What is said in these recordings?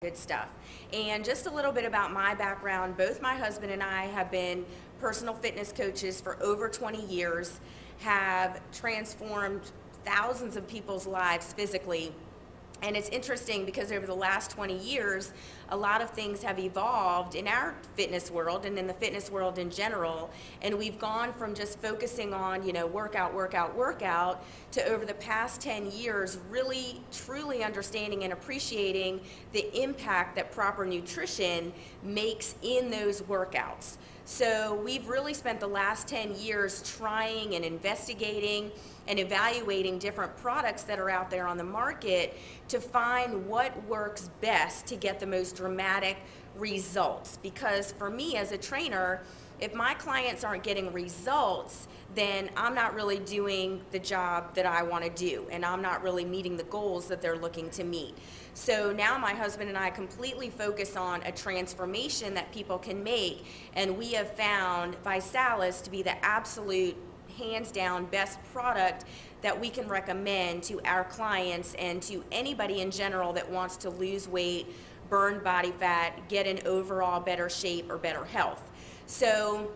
Good stuff. And just a little bit about my background. Both my husband and I have been personal fitness coaches for over 20 years, have transformed thousands of people's lives physically. And it's interesting because over the last 20 years, a lot of things have evolved in our fitness world and in the fitness world in general. And we've gone from just focusing on, workout, workout, workout, to over the past 10 years, really truly understanding and appreciating the impact that proper nutrition makes in those workouts. So we've really spent the last 10 years trying and investigating and evaluating different products that are out there on the market to find what works best to get the most dramatic results. Because for me as a trainer, if my clients aren't getting results, then I'm not really doing the job that I want to do, and I'm not really meeting the goals that they're looking to meet. So now my husband and I completely focus on a transformation that people can make, and we have found Visalus to be the absolute hands down best product that we can recommend to our clients and to anybody in general that wants to lose weight, burn body fat, get in overall better shape or better health. So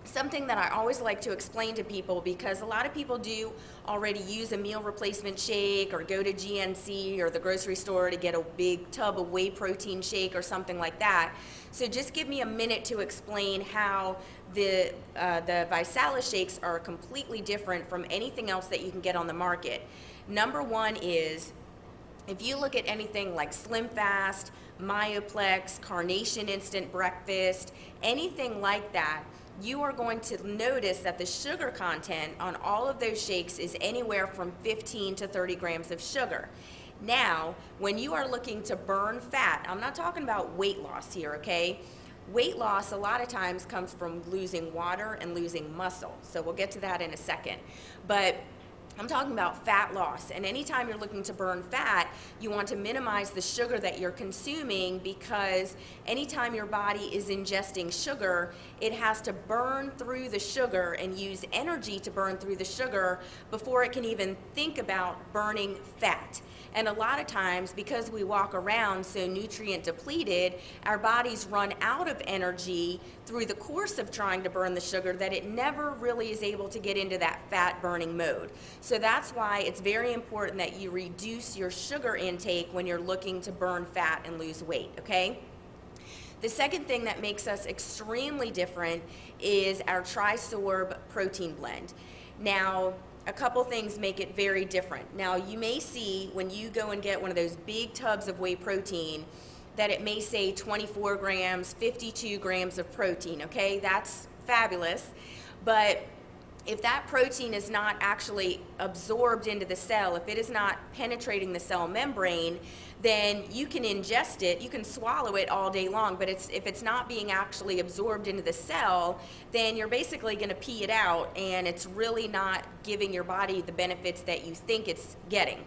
something that I always like to explain to people, because a lot of people do already use a meal replacement shake or go to GNC or the grocery store to get a big tub of whey protein shake or something like that. So just give me a minute to explain how the Visalus shakes are completely different from anything else that you can get on the market. Number one is, if you look at anything like Slim Fast, Myoplex, Carnation Instant Breakfast, anything like that, you are going to notice that the sugar content on all of those shakes is anywhere from 15 to 30 grams of sugar. Now, when you are looking to burn fat, I'm not talking about weight loss here, okay? Weight loss a lot of times comes from losing water and losing muscle. So we'll get to that in a second. But I'm talking about fat loss, and anytime you're looking to burn fat, you want to minimize the sugar that you're consuming, because anytime your body is ingesting sugar, it has to burn through the sugar and use energy to burn through the sugar before it can even think about burning fat. And a lot of times, because we walk around so nutrient depleted, our bodies run out of energy through the course of trying to burn the sugar, that it never really is able to get into that fat burning mode. So that's why it's very important that you reduce your sugar intake when you're looking to burn fat and lose weight, okay? The second thing that makes us extremely different is our Trisorb protein blend. Now, a couple things make it very different. Now, you may see when you go and get one of those big tubs of whey protein that it may say 24 grams, 52 grams of protein, okay? That's fabulous. But if that protein is not actually absorbed into the cell, if it is not penetrating the cell membrane, then you can ingest it, you can swallow it all day long, but if it's not being actually absorbed into the cell, then you're basically going to pee it out, and it's really not giving your body the benefits that you think it's getting.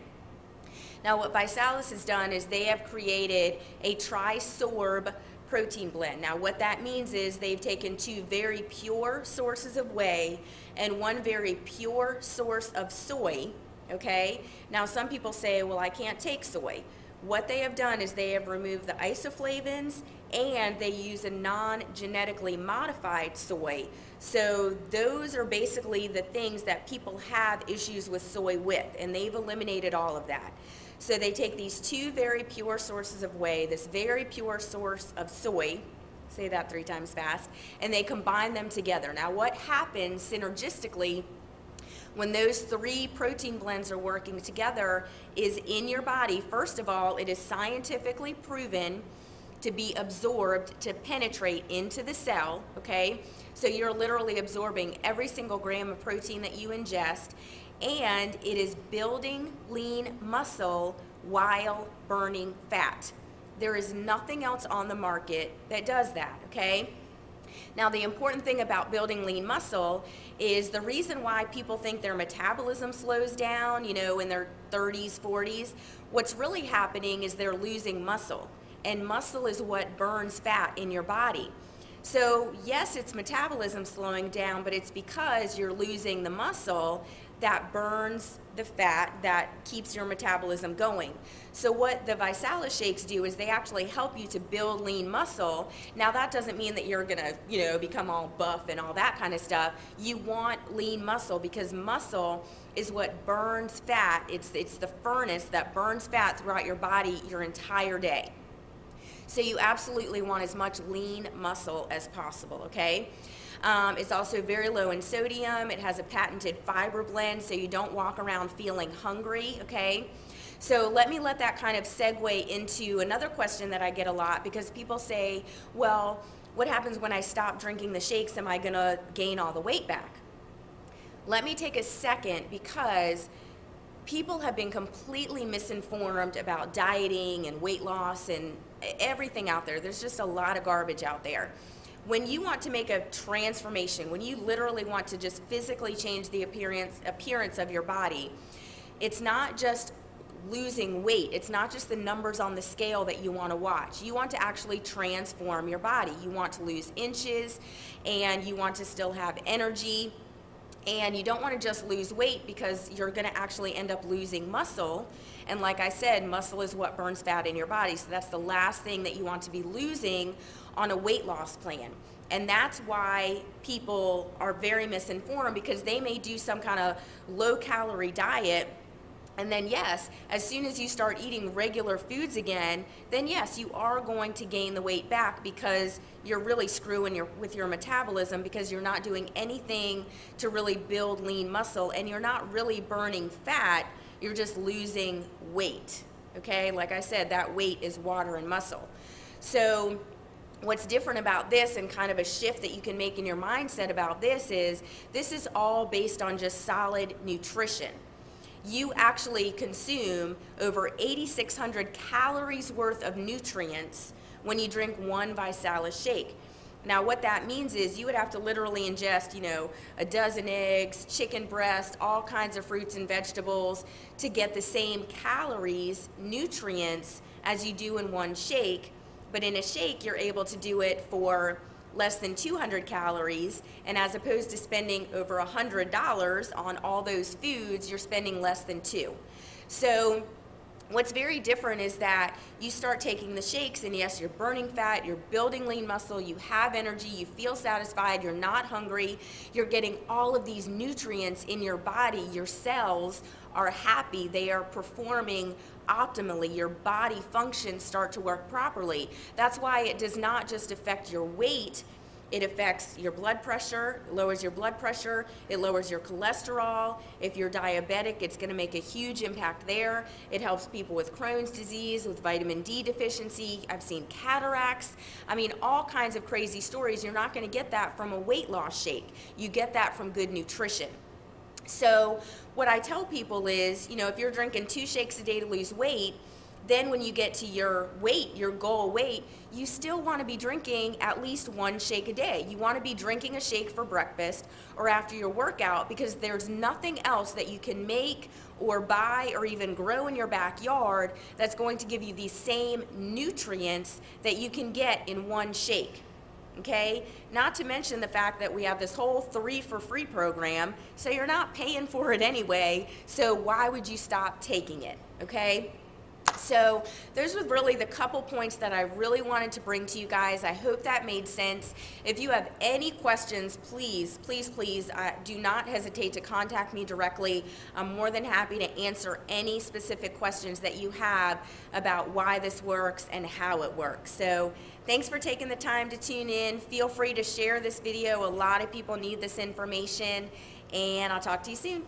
Now, what Visalus has done is they have created a Trisorb protein blend. Now, what that means is they've taken two very pure sources of whey and one very pure source of soy, okay? Now, some people say, well, I can't take soy. What they have done is they have removed the isoflavins, and they use a non-genetically modified soy. So those are basically the things that people have issues with soy with, and they've eliminated all of that. So they take these two very pure sources of whey, this very pure source of soy, say that 3 times fast, and they combine them together. Now, what happens synergistically when those 3 protein blends are working together is, in your body, first of all, it is scientifically proven to be absorbed, to penetrate into the cell, okay? So you're literally absorbing every single gram of protein that you ingest, and it is building lean muscle while burning fat. There is nothing else on the market that does that, okay? Now, the important thing about building lean muscle is the reason why people think their metabolism slows down, in their 30s, 40s, what's really happening is they're losing muscle, and muscle is what burns fat in your body. So yes, it's metabolism slowing down, but it's because you're losing the muscle that burns the fat that keeps your metabolism going. So what the Visalus shakes do is they actually help you to build lean muscle. Now that doesn't mean that you're gonna, become all buff and all that kind of stuff. You want lean muscle because muscle is what burns fat. It's the furnace that burns fat throughout your body your entire day. So you absolutely want as much lean muscle as possible, okay? It's also very low in sodium. It has a patented fiber blend, so you don't walk around feeling hungry, okay? So let that kind of segue into another question that I get a lot, because people say, well, what happens when I stop drinking the shakes? Am I gonna gain all the weight back? Let me take a second, because people have been completely misinformed about dieting and weight loss and everything out there. There's just a lot of garbage out there. When you want to make a transformation, when you literally want to just physically change the appearance of your body, it's not just losing weight. It's not just the numbers on the scale that you want to watch. You want to actually transform your body. You want to lose inches, and you want to still have energy. And you don't want to just lose weight, because you're going to actually end up losing muscle. And like I said, muscle is what burns fat in your body. So that's the last thing that you want to be losing on a weight loss plan. And that's why people are very misinformed, because they may do some kind of low-calorie diet, and then yes, as soon as you start eating regular foods again, then yes, you are going to gain the weight back, because you're really screwing with your metabolism, because you're not doing anything to really build lean muscle, and you're not really burning fat, you're just losing weight, okay? Like I said, that weight is water and muscle. So what's different about this, and kind of a shift that you can make in your mindset about this is all based on just solid nutrition. You actually consume over 8,600 calories worth of nutrients when you drink one Visalus shake. Now what that means is you would have to literally ingest, a dozen eggs, chicken breast, all kinds of fruits and vegetables to get the same calories, nutrients, as you do in one shake. But in a shake, you're able to do it for less than 200 calories, and as opposed to spending over $100 on all those foods, you're spending less than $2. So what's very different is that you start taking the shakes, and yes, you're burning fat, you're building lean muscle, you have energy, you feel satisfied, you're not hungry, you're getting all of these nutrients in your body, your cells are happy, they are performing optimally, your body functions start to work properly. That's why it does not just affect your weight, it affects your blood pressure, lowers your blood pressure, it lowers your cholesterol. If you're diabetic, it's going to make a huge impact there. It helps people with Crohn's disease, with vitamin D deficiency. I've seen cataracts. I mean, all kinds of crazy stories. You're not going to get that from a weight loss shake. You get that from good nutrition. So what I tell people is, if you're drinking 2 shakes a day to lose weight, then when you get to your weight, your goal weight, you still want to be drinking at least 1 shake a day. You want to be drinking a shake for breakfast or after your workout, because there's nothing else that you can make or buy or even grow in your backyard that's going to give you the same nutrients that you can get in 1 shake. Okay, not to mention the fact that we have this whole 3 for free program, so you're not paying for it anyway, so why would you stop taking it? Okay, so those were really the couple points that I really wanted to bring to you guys. I hope that made sense. If you have any questions, please do not hesitate to contact me directly. I'm more than happy to answer any specific questions that you have about why this works and how it works. So thanks for taking the time to tune in. Feel free to share this video. A lot of people need this information, and I'll talk to you soon.